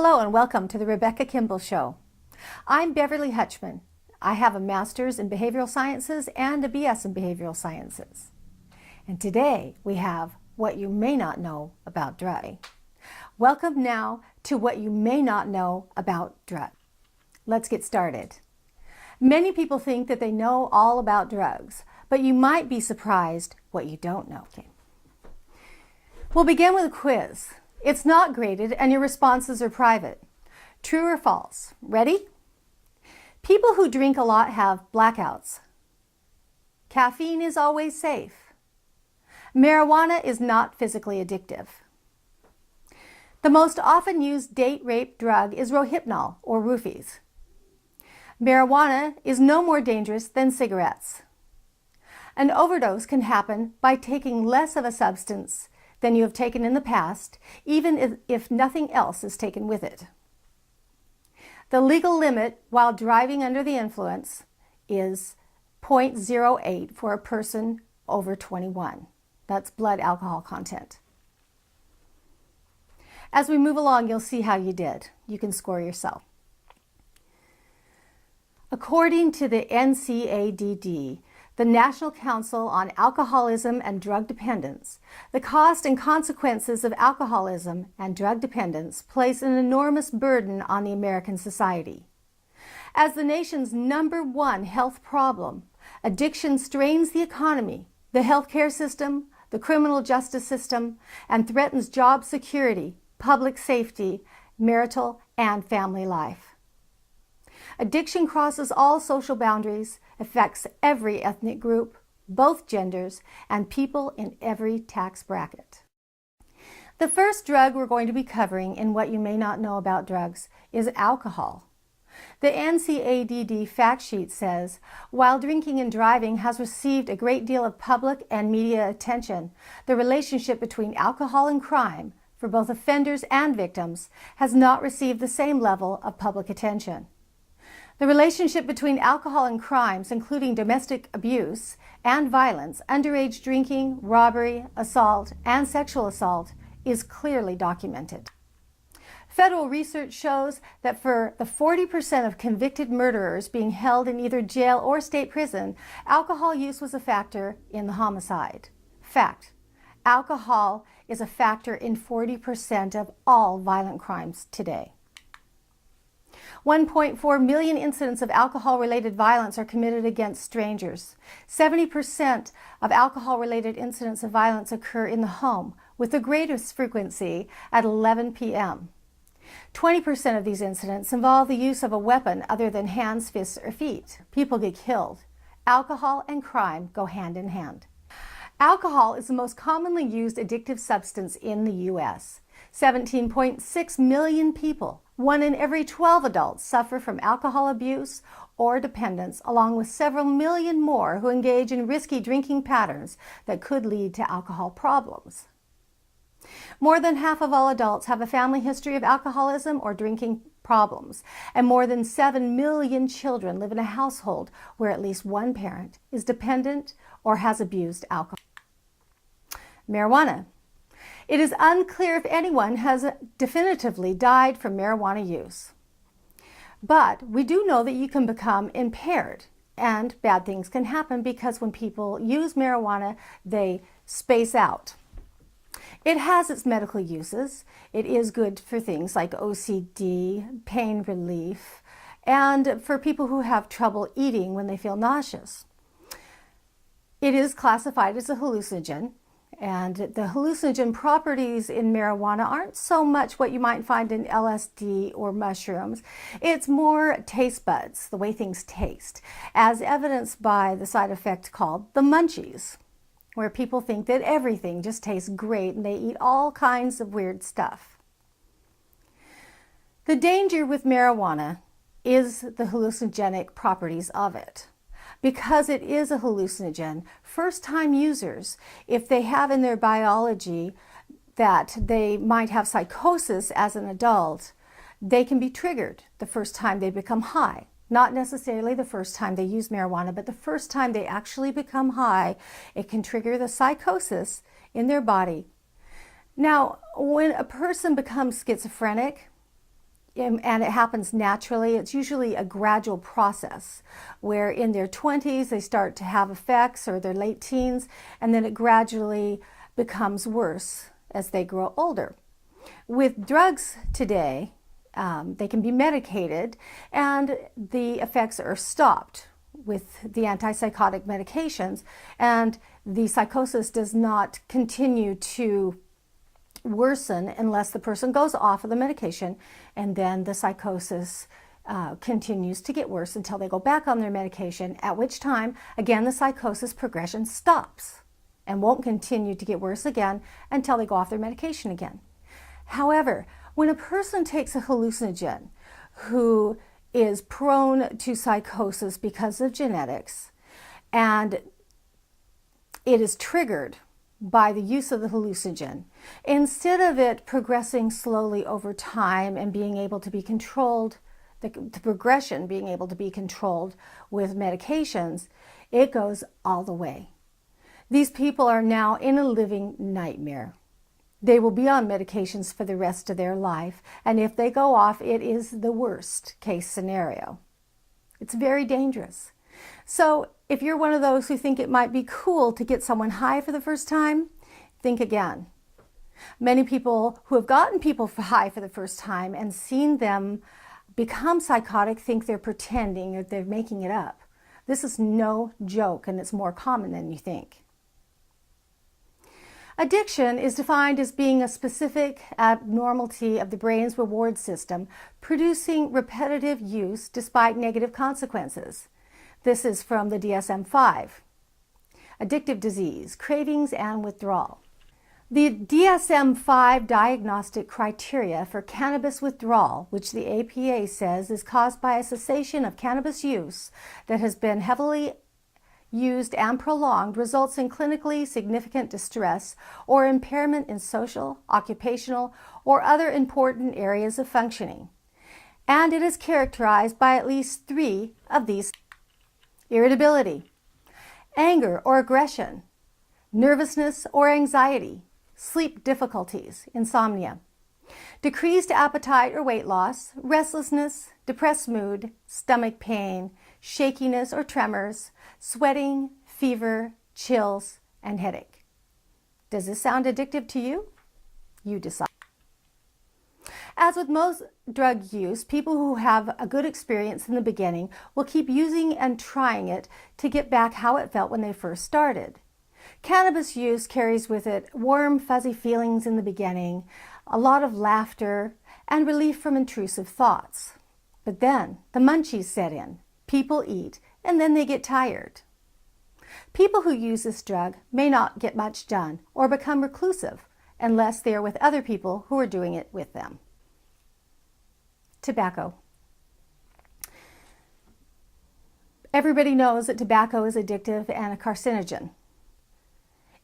Hello and welcome to the Rebecca Kimbel Show. I'm Beverly Hutchman. I have a master's in behavioral sciences and a BS in behavioral sciences. And today we have what you may not know about drugs. Welcome now to what you may not know about drugs. Let's get started. Many people think that they know all about drugs, but you might be surprised what you don't know. Okay. We'll begin with a quiz. It's not graded and your responses are private. True or false? Ready? People who drink a lot have blackouts. Caffeine is always safe. Marijuana is not physically addictive. The most often used date rape drug is Rohypnol or roofies. Marijuana is no more dangerous than cigarettes. An overdose can happen by taking less of a substance than you have taken in the past, even if nothing else is taken with it. The legal limit while driving under the influence is 0.08 for a person over 21. That's blood alcohol content. As we move along, you'll see how you did. You can score yourself. According to the NCADD, the National Council on Alcoholism and Drug Dependence, the cost and consequences of alcoholism and drug dependence place an enormous burden on the American society. As the nation's #1 health problem, addiction strains the economy, the healthcare system, the criminal justice system, and threatens job security, public safety, marital, and family life. Addiction crosses all social boundaries, affects every ethnic group, both genders, and people in every tax bracket. The first drug we're going to be covering in what you may not know about drugs is alcohol. The NCADD fact sheet says, while drinking and driving has received a great deal of public and media attention, the relationship between alcohol and crime, for both offenders and victims, has not received the same level of public attention. The relationship between alcohol and crimes, including domestic abuse and violence, underage drinking, robbery, assault, and sexual assault, is clearly documented. Federal research shows that for the 40% of convicted murderers being held in either jail or state prison, alcohol use was a factor in the homicide. Fact: alcohol is a factor in 40% of all violent crimes today. 1.4 million incidents of alcohol-related violence are committed against strangers. 70% of alcohol-related incidents of violence occur in the home, with the greatest frequency at 11 p.m. 20% of these incidents involve the use of a weapon other than hands, fists, or feet. People get killed. Alcohol and crime go hand in hand. Alcohol is the most commonly used addictive substance in the U.S. 17.6 million people, 1 in every 12 adults, suffer from alcohol abuse or dependence, along with several million more who engage in risky drinking patterns that could lead to alcohol problems. More than half of all adults have a family history of alcoholism or drinking problems, and more than 7 million children live in a household where at least one parent is dependent or has abused alcohol. Marijuana. It is unclear if anyone has definitively died from marijuana use. But we do know that you can become impaired and bad things can happen because when people use marijuana, they space out. It has its medical uses. It is good for things like OCD, pain relief, and for people who have trouble eating when they feel nauseous. It is classified as a hallucinogen. And the hallucinogen properties in marijuana aren't so much what you might find in LSD or mushrooms. It's more taste buds, the way things taste, as evidenced by the side effect called the munchies, where people think that everything just tastes great and they eat all kinds of weird stuff. The danger with marijuana is the hallucinogenic properties of it. Because it is a hallucinogen, first-time users, if they have in their biology that they might have psychosis as an adult, they can be triggered the first time they become high. Not necessarily the first time they use marijuana, but the first time they actually become high, it can trigger the psychosis in their body. Now, when a person becomes schizophrenic, and it happens naturally. It's usually a gradual process where in their 20s they start to have effects, or their late teens, and then it gradually becomes worse as they grow older. With drugs today, they can be medicated and the effects are stopped with the antipsychotic medications, and the psychosis does not continue to worsen unless the person goes off of the medication, and then the psychosis continues to get worse until they go back on their medication, at which time, again, the psychosis progression stops and won't continue to get worse again until they go off their medication again. However, when a person takes a hallucinogen who is prone to psychosis because of genetics, and it is triggered by the use of the hallucinogen, instead of it progressing slowly over time and being able to be controlled, the progression being able to be controlled with medications, it goes all the way. These people are now in a living nightmare. They will be on medications for the rest of their life, and if they go off, it is the worst case scenario. It's very dangerous. So if you're one of those who think it might be cool to get someone high for the first time, think again. Many people who have gotten people high for the first time and seen them become psychotic think they're pretending or they're making it up. This is no joke, and it's more common than you think. Addiction is defined as being a specific abnormality of the brain's reward system, producing repetitive use despite negative consequences. This is from the DSM-5. Addictive disease, cravings, and withdrawal. The DSM-5 diagnostic criteria for cannabis withdrawal, which the APA says is caused by a cessation of cannabis use that has been heavily used and prolonged, results in clinically significant distress or impairment in social, occupational, or other important areas of functioning. And it is characterized by at least 3 of these: irritability, anger or aggression, nervousness or anxiety, sleep difficulties, insomnia, decreased appetite or weight loss, restlessness, depressed mood, stomach pain, shakiness or tremors, sweating, fever, chills, and headache. Does this sound addictive to you? You decide. As with most drug use, people who have a good experience in the beginning will keep using and trying it to get back how it felt when they first started. Cannabis use carries with it warm, fuzzy feelings in the beginning, a lot of laughter, and relief from intrusive thoughts. But then the munchies set in. People eat, and then they get tired. People who use this drug may not get much done or become reclusive unless they are with other people who are doing it with them. Tobacco. Everybody knows that tobacco is addictive and a carcinogen.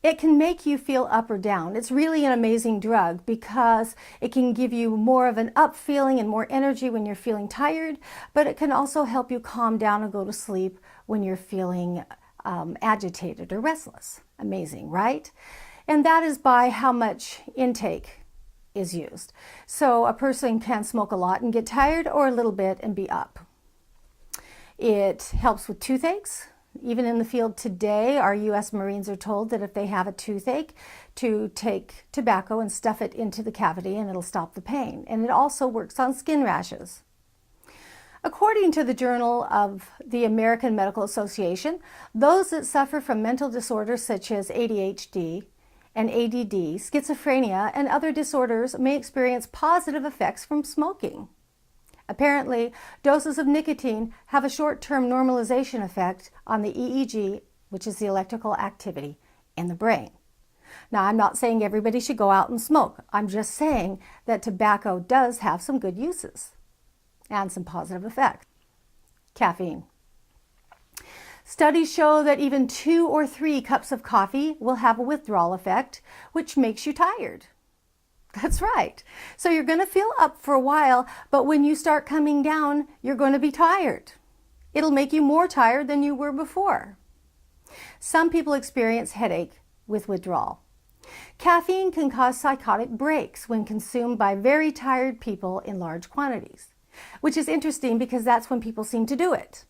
It can make you feel up or down. It's really an amazing drug because it can give you more of an up feeling and more energy when you're feeling tired, but it can also help you calm down and go to sleep when you're feeling agitated or restless. Amazing, right? And that is by how much intake is used. So a person can smoke a lot and get tired, or a little bit and be up. It helps with toothaches. Even in the field today, our U.S. Marines are told that if they have a toothache, to take tobacco and stuff it into the cavity and it'll stop the pain. And it also works on skin rashes. According to the Journal of the American Medical Association, those that suffer from mental disorders such as ADHD and ADD, schizophrenia, and other disorders may experience positive effects from smoking. Apparently, doses of nicotine have a short-term normalization effect on the EEG, which is the electrical activity in the brain. Now, I'm not saying everybody should go out and smoke. I'm just saying that tobacco does have some good uses and some positive effects. Caffeine. Studies show that even 2 or 3 cups of coffee will have a withdrawal effect, which makes you tired. That's right. So you're going to feel up for a while, but when you start coming down, you're going to be tired. It'll make you more tired than you were before. Some people experience headache with withdrawal. Caffeine can cause psychotic breaks when consumed by very tired people in large quantities, which is interesting because that's when people seem to do it.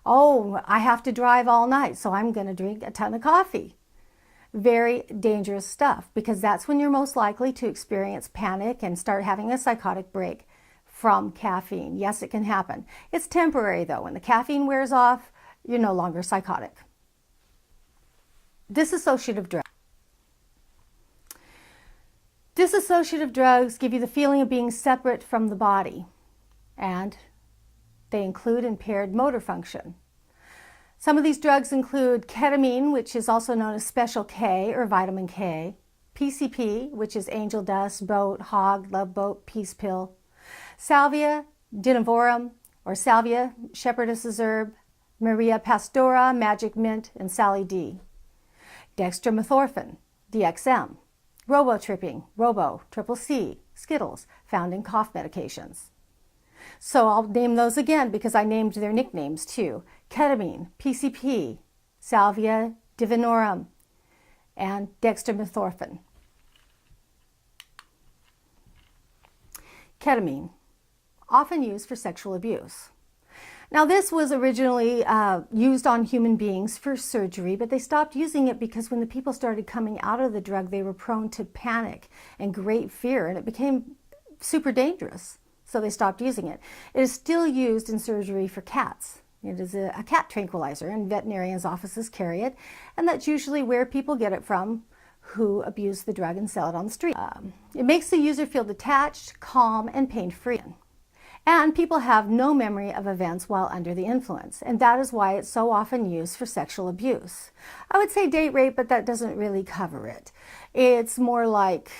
Oh, I have to drive all night, so I'm going to drink a ton of coffee. Very dangerous stuff, because that's when you're most likely to experience panic and start having a psychotic break from caffeine. Yes, it can happen. It's temporary though. When the caffeine wears off, you're no longer psychotic. Dissociative drugs. Dissociative drugs give you the feeling of being separate from the body, and they include impaired motor function. Some of these drugs include ketamine, which is also known as Special K or vitamin K, PCP, which is angel dust, boat, hog, love boat, peace pill, Salvia divinorum or Salvia shepherdess's herb, Maria pastora, magic mint, and Sally D. Dextromethorphan, DXM, robotripping, robo, triple C, Skittles, found in cough medications. So I'll name those again because I named their nicknames too. Ketamine, PCP, Salvia divinorum, and dextromethorphan. Ketamine, often used for sexual abuse. Now this was originally used on human beings for surgery, but they stopped using it because when the people started coming out of the drug, they were prone to panic and great fear, and it became super dangerous. So they stopped using it. It is still used in surgery for cats. It is a cat tranquilizer, and veterinarians' offices carry it, and that's usually where people get it from who abuse the drug and sell it on the street. It makes the user feel detached, calm, and pain-free. And people have no memory of events while under the influence, and that is why it's so often used for sexual abuse. I would say date rape, but that doesn't really cover it. It's more like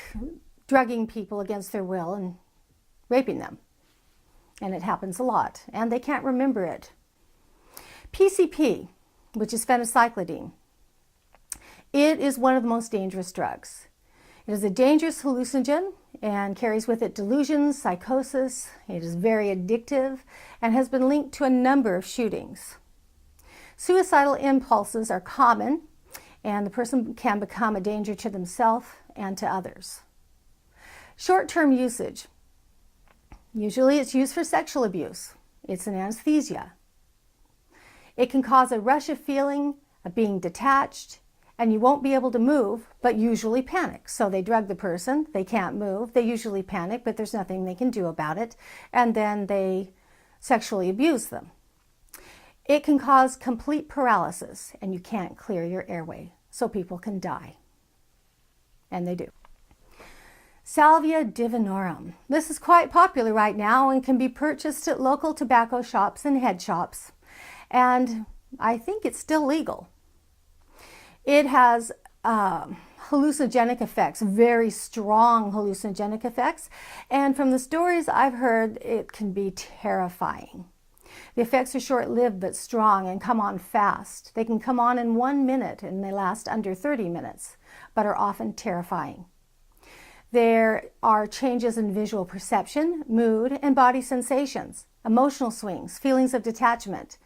drugging people against their will and raping them. And it happens a lot, and they can't remember it. PCP, which is phencyclidine, it is one of the most dangerous drugs. It is a dangerous hallucinogen and carries with it delusions, psychosis. It is very addictive and has been linked to a number of shootings. Suicidal impulses are common, and the person can become a danger to themselves and to others. Short-term usage. Usually it's used for sexual abuse. It's an anesthesia. It can cause a rush of feeling of being detached, and you won't be able to move, but usually panic. So they drug the person, they can't move, they usually panic, but there's nothing they can do about it, and then they sexually abuse them. It can cause complete paralysis, and you can't clear your airway, so people can die. And they do. Salvia divinorum. This is quite popular right now and can be purchased at local tobacco shops and head shops. And I think it's still legal. It has hallucinogenic effects, very strong hallucinogenic effects. And from the stories I've heard, it can be terrifying. The effects are short-lived but strong and come on fast. They can come on in 1 minute and they last under 30 minutes, but are often terrifying. There are changes in visual perception, mood, and body sensations, emotional swings, feelings of detachment,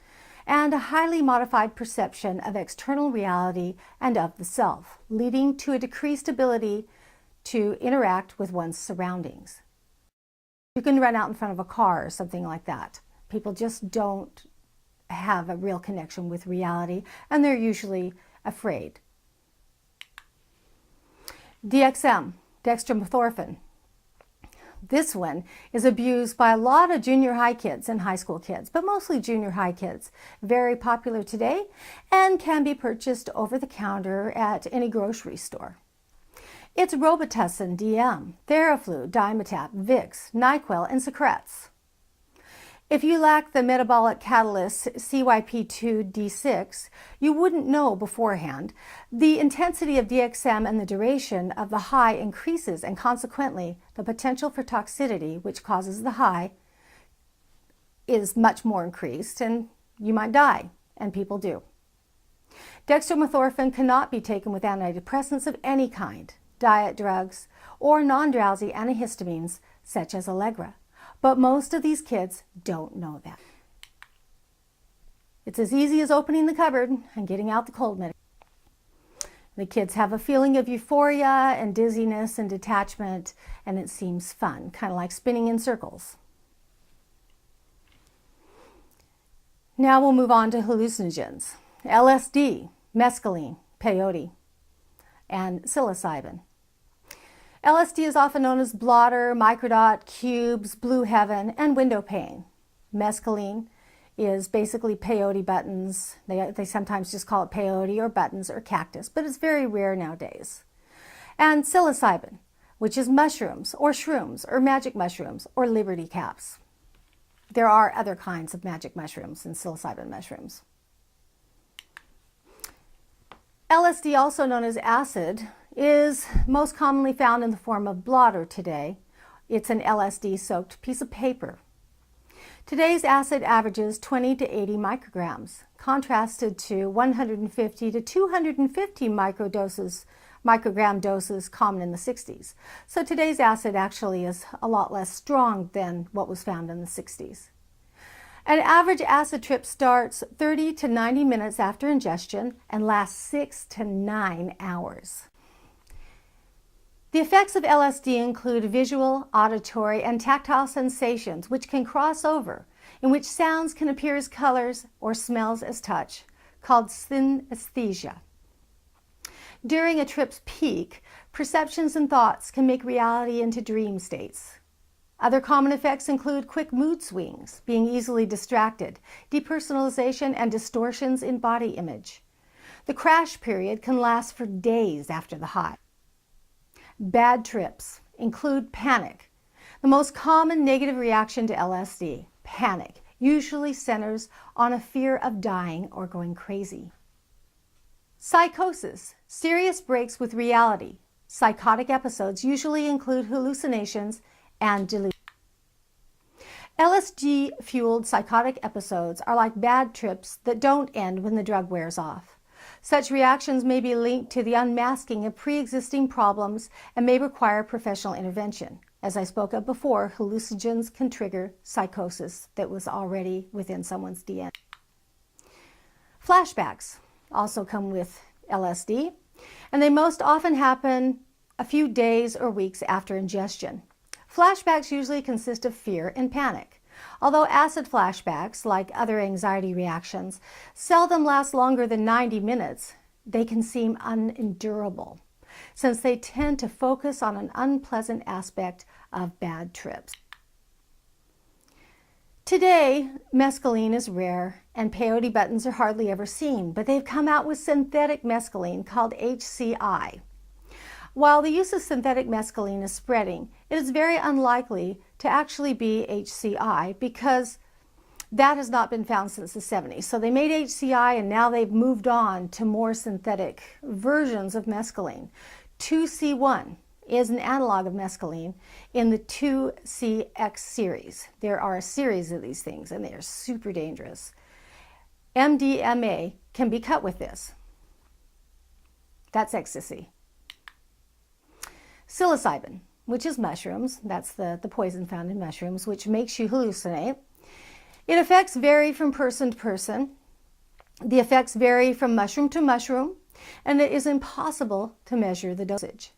and a highly modified perception of external reality and of the self, leading to a decreased ability to interact with one's surroundings. You can run out in front of a car or something like that. People just don't have a real connection with reality, and they're usually afraid. DXM, dextromethorphan. This one is abused by a lot of junior high kids and high school kids, but mostly junior high kids. Very popular today and can be purchased over the counter at any grocery store. It's Robitussin DM, Theraflu, Dimetapp, Vicks, NyQuil, and Secrets. If you lack the metabolic catalyst CYP2D6, you wouldn't know beforehand. The intensity of DXM and the duration of the high increases, and consequently, the potential for toxicity, which causes the high, is much more increased, and you might die, and people do. Dextromethorphan cannot be taken with antidepressants of any kind, diet drugs, or non-drowsy antihistamines such as Allegra. But most of these kids don't know that. It's as easy as opening the cupboard and getting out the cold medicine. The kids have a feeling of euphoria and dizziness and detachment, and it seems fun, kind of like spinning in circles. Now we'll move on to hallucinogens. LSD, mescaline, peyote, and psilocybin. LSD is often known as blotter, microdot, cubes, blue heaven, and window pane. Mescaline is basically peyote buttons. They sometimes just call it peyote or buttons or cactus, but it's very rare nowadays. And psilocybin, which is mushrooms or shrooms or magic mushrooms or liberty caps. There are other kinds of magic mushrooms and psilocybin mushrooms. LSD, also known as acid, is most commonly found in the form of blotter today. It's an LSD-soaked piece of paper. Today's acid averages 20 to 80 micrograms, contrasted to 150 to 250 microgram doses common in the 60s. So today's acid actually is a lot less strong than what was found in the 60s. An average acid trip starts 30 to 90 minutes after ingestion and lasts 6 to 9 hours. The effects of LSD include visual, auditory, and tactile sensations which can cross over, in which sounds can appear as colors or smells as touch, called synesthesia. During a trip's peak, perceptions and thoughts can make reality into dream states. Other common effects include quick mood swings, being easily distracted, depersonalization, and distortions in body image. The crash period can last for days after the high. Bad trips include panic. The most common negative reaction to LSD, panic, usually centers on a fear of dying or going crazy. Psychosis, serious breaks with reality. Psychotic episodes usually include hallucinations and delusions. LSD-fueled psychotic episodes are like bad trips that don't end when the drug wears off. Such reactions may be linked to the unmasking of pre-existing problems and may require professional intervention. As I spoke of before, hallucinogens can trigger psychosis that was already within someone's DNA. Flashbacks also come with LSD, and they most often happen a few days or weeks after ingestion. Flashbacks usually consist of fear and panic. Although acid flashbacks, like other anxiety reactions, seldom last longer than 90 minutes, they can seem unendurable, since they tend to focus on an unpleasant aspect of bad trips. Today, mescaline is rare and peyote buttons are hardly ever seen, but they've come out with synthetic mescaline called HCI. While the use of synthetic mescaline is spreading, it is very unlikely to actually be HCI because that has not been found since the 70s. So they made HCI and now they've moved on to more synthetic versions of mescaline. 2C1 is an analog of mescaline in the 2CX series. There are a series of these things and they are super dangerous. MDMA can be cut with this. That's ecstasy. Psilocybin, which is mushrooms, that's the poison found in mushrooms, which makes you hallucinate. Its effects vary from person to person. The effects vary from mushroom to mushroom, and it is impossible to measure the dosage.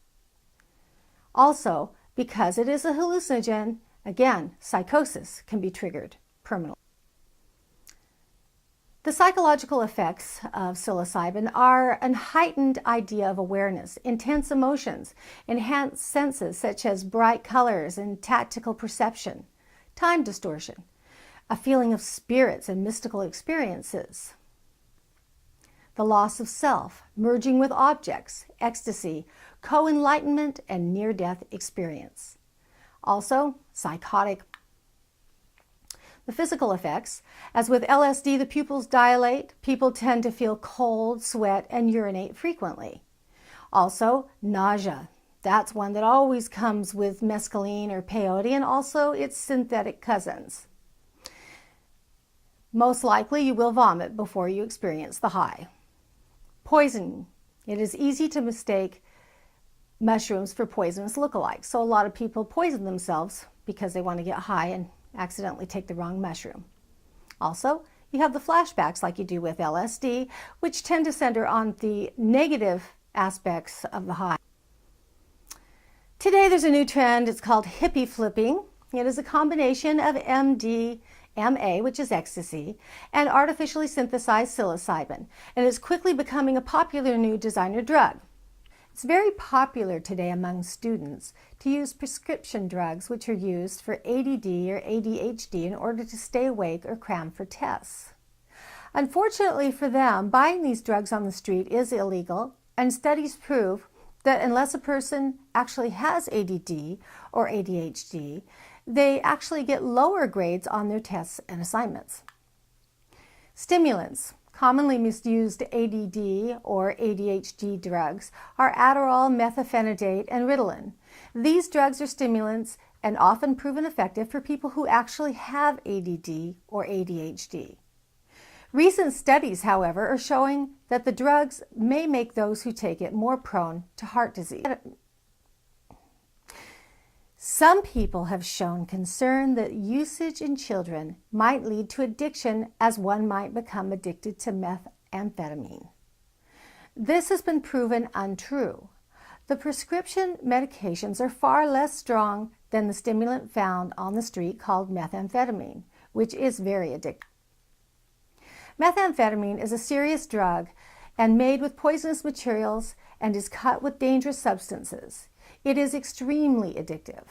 Also, because it is a hallucinogen, again, psychosis can be triggered permanently. The psychological effects of psilocybin are a heightened idea of awareness, intense emotions, enhanced senses such as bright colors and tactile perception, time distortion, a feeling of spirits and mystical experiences, the loss of self, merging with objects, ecstasy, co-enlightenment, and near-death experience. Also, psychotic. The physical effects, as with LSD, the pupils dilate, people tend to feel cold, sweat, and urinate frequently. Also, nausea. That's one that always comes with mescaline or peyote, and also its synthetic cousins. Most likely you will vomit before you experience the high. Poison. It is easy to mistake mushrooms for poisonous lookalikes, so a lot of people poison themselves because they want to get high and accidentally take the wrong mushroom. Also, you have the flashbacks like you do with LSD, which tend to center on the negative aspects of the high. Today there's a new trend. It's called hippie flipping. It is a combination of MDMA, which is ecstasy, and artificially synthesized psilocybin, and is quickly becoming a popular new designer drug. It's very popular today among students to use prescription drugs which are used for ADD or ADHD in order to stay awake or cram for tests. Unfortunately for them, buying these drugs on the street is illegal, and studies prove that unless a person actually has ADD or ADHD, they actually get lower grades on their tests and assignments. Stimulants. Commonly misused ADD or ADHD drugs are Adderall, methylphenidate, and Ritalin. These drugs are stimulants and often proven effective for people who actually have ADD or ADHD. Recent studies, however, are showing that the drugs may make those who take it more prone to heart disease. Some people have shown concern that usage in children might lead to addiction, as one might become addicted to methamphetamine. This has been proven untrue. The prescription medications are far less strong than the stimulant found on the street called methamphetamine, which is very addictive. Methamphetamine is a serious drug and made with poisonous materials and is cut with dangerous substances. It is extremely addictive.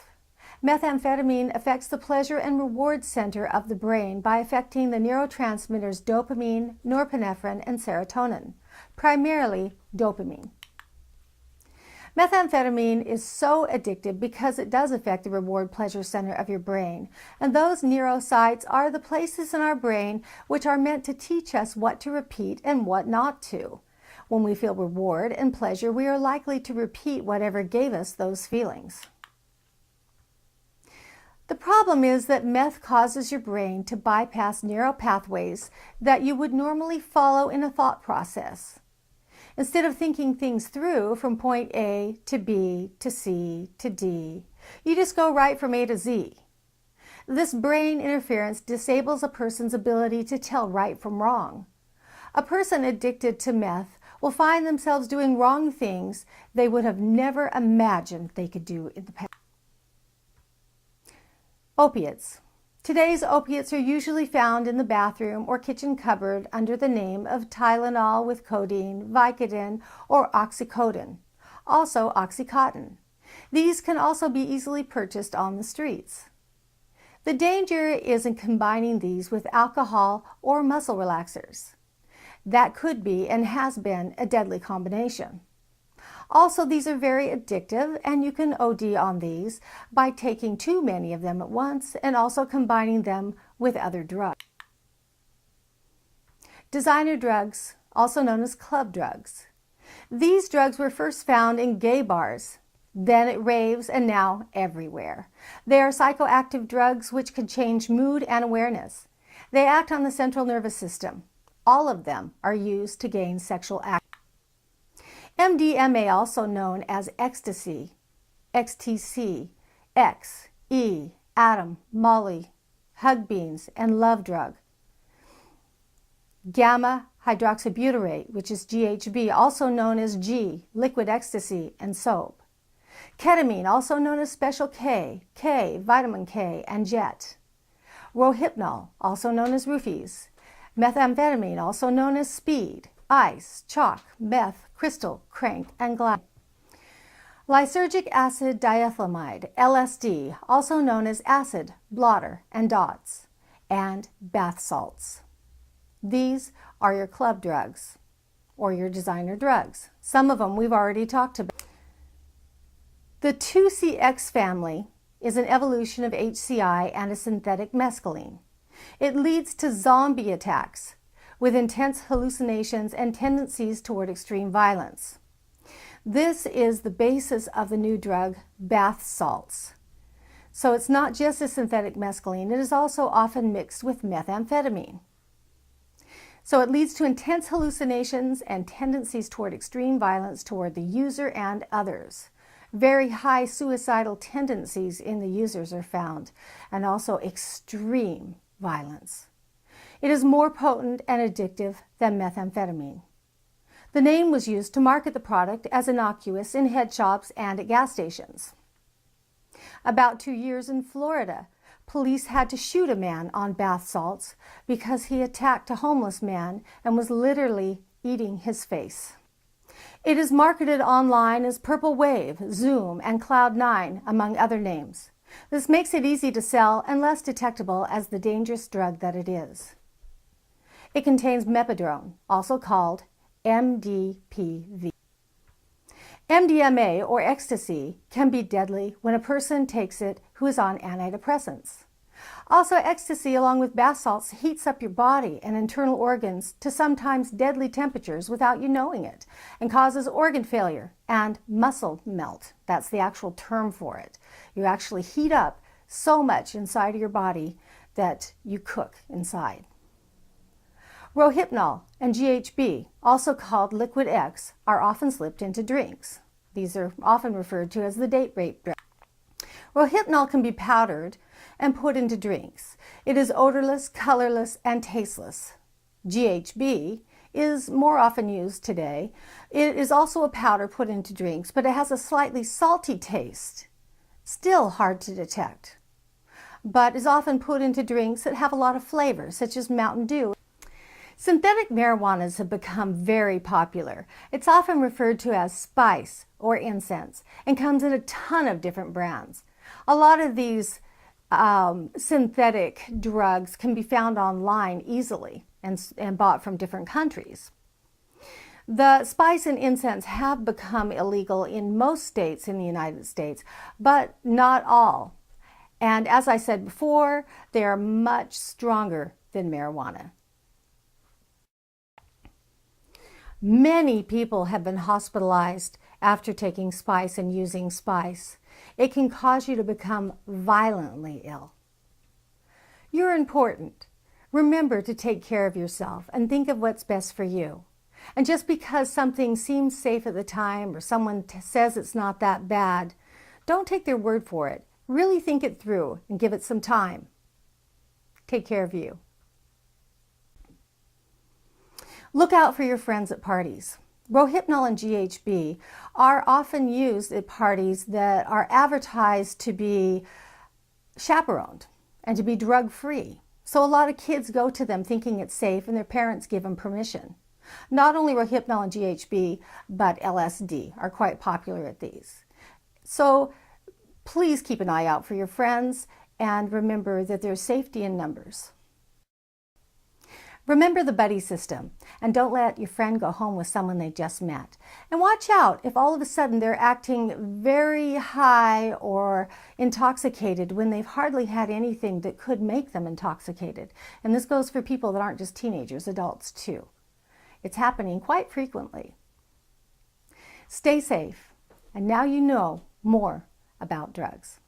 Methamphetamine affects the pleasure and reward center of the brain by affecting the neurotransmitters dopamine, norepinephrine, and serotonin, primarily dopamine. Methamphetamine is so addictive because it does affect the reward-pleasure center of your brain, and those neurocytes are the places in our brain which are meant to teach us what to repeat and what not to. When we feel reward and pleasure, we are likely to repeat whatever gave us those feelings. The problem is that meth causes your brain to bypass neural pathways that you would normally follow in a thought process. Instead of thinking things through from point A to B to C to D, you just go right from A to Z. This brain interference disables a person's ability to tell right from wrong. A person addicted to meth will find themselves doing wrong things they would have never imagined they could do in the past. Opiates. Today's opiates are usually found in the bathroom or kitchen cupboard under the name of Tylenol with codeine, Vicodin, or Oxycodone, also Oxycontin. These can also be easily purchased on the streets. The danger is in combining these with alcohol or muscle relaxers. That could be and has been a deadly combination. Also, these are very addictive, and you can OD on these by taking too many of them at once and also combining them with other drugs. Designer drugs, also known as club drugs. These drugs were first found in gay bars, then at raves, and now everywhere. They are psychoactive drugs which can change mood and awareness. They act on the central nervous system. All of them are used to gain sexual act. MDMA, also known as ecstasy, XTC, X, E, Atom, Molly, hug beans, and love drug. Gamma hydroxybutyrate, which is GHB, also known as G, liquid ecstasy, and soap. Ketamine, also known as Special K, K, vitamin K, and Jet. Rohypnol, also known as Roofies. Methamphetamine, also known as Speed, Ice, Chalk, Meth, Crystal, Crank, and Glass. Lysergic acid diethylamide, LSD, also known as acid, blotter, and dots, and bath salts. These are your club drugs or your designer drugs. Some of them we've already talked about. The 2CX family is an evolution of HCI and a synthetic mescaline. It leads to zombie attacks with intense hallucinations and tendencies toward extreme violence. This is the basis of the new drug bath salts. So it's not just a synthetic mescaline, it is also often mixed with methamphetamine. So it leads to intense hallucinations and tendencies toward extreme violence toward the user and others. Very high suicidal tendencies in the users are found, and also extreme violence. It is more potent and addictive than methamphetamine. The name was used to market the product as innocuous in head shops and at gas stations. About 2 years in Florida, police had to shoot a man on bath salts because he attacked a homeless man and was literally eating his face. It is marketed online as Purple Wave, Zoom, and Cloud9, among other names. This makes it easy to sell and less detectable as the dangerous drug that it is. It contains methadone, also called MDPV. MDMA, or ecstasy, can be deadly when a person takes it who is on antidepressants. Also, ecstasy, along with bath salts, heats up your body and internal organs to sometimes deadly temperatures without you knowing it, and causes organ failure and muscle melt. That's the actual term for it. You actually heat up so much inside of your body that you cook inside. Rohypnol and GHB, also called Liquid X, are often slipped into drinks. These are often referred to as the date rape drug. Rohypnol can be powdered and put into drinks. It is odorless, colorless, and tasteless. GHB is more often used today. It is also a powder put into drinks, but it has a slightly salty taste. Still hard to detect, but is often put into drinks that have a lot of flavor, such as Mountain Dew. Synthetic marijuanas have become very popular. It's often referred to as spice or incense and comes in a ton of different brands. A lot of these synthetic drugs can be found online easily and bought from different countries. The spice and incense have become illegal in most states in the United States, but not all. And as I said before, they are much stronger than marijuana. Many people have been hospitalized after taking spice and using spice. It can cause you to become violently ill. You're important. Remember to take care of yourself and think of what's best for you. And just because something seems safe at the time or someone says it's not that bad, don't take their word for it. Really think it through and give it some time. Take care of you. Look out for your friends at parties. Rohypnol and GHB are often used at parties that are advertised to be chaperoned and to be drug-free. So a lot of kids go to them thinking it's safe and their parents give them permission. Not only Rohypnol and GHB, but LSD are quite popular at these. So please keep an eye out for your friends and remember that there's safety in numbers. Remember the buddy system and don't let your friend go home with someone they just met. And watch out if all of a sudden they're acting very high or intoxicated when they've hardly had anything that could make them intoxicated. And this goes for people that aren't just teenagers, adults too. It's happening quite frequently. Stay safe, and now you know more about drugs.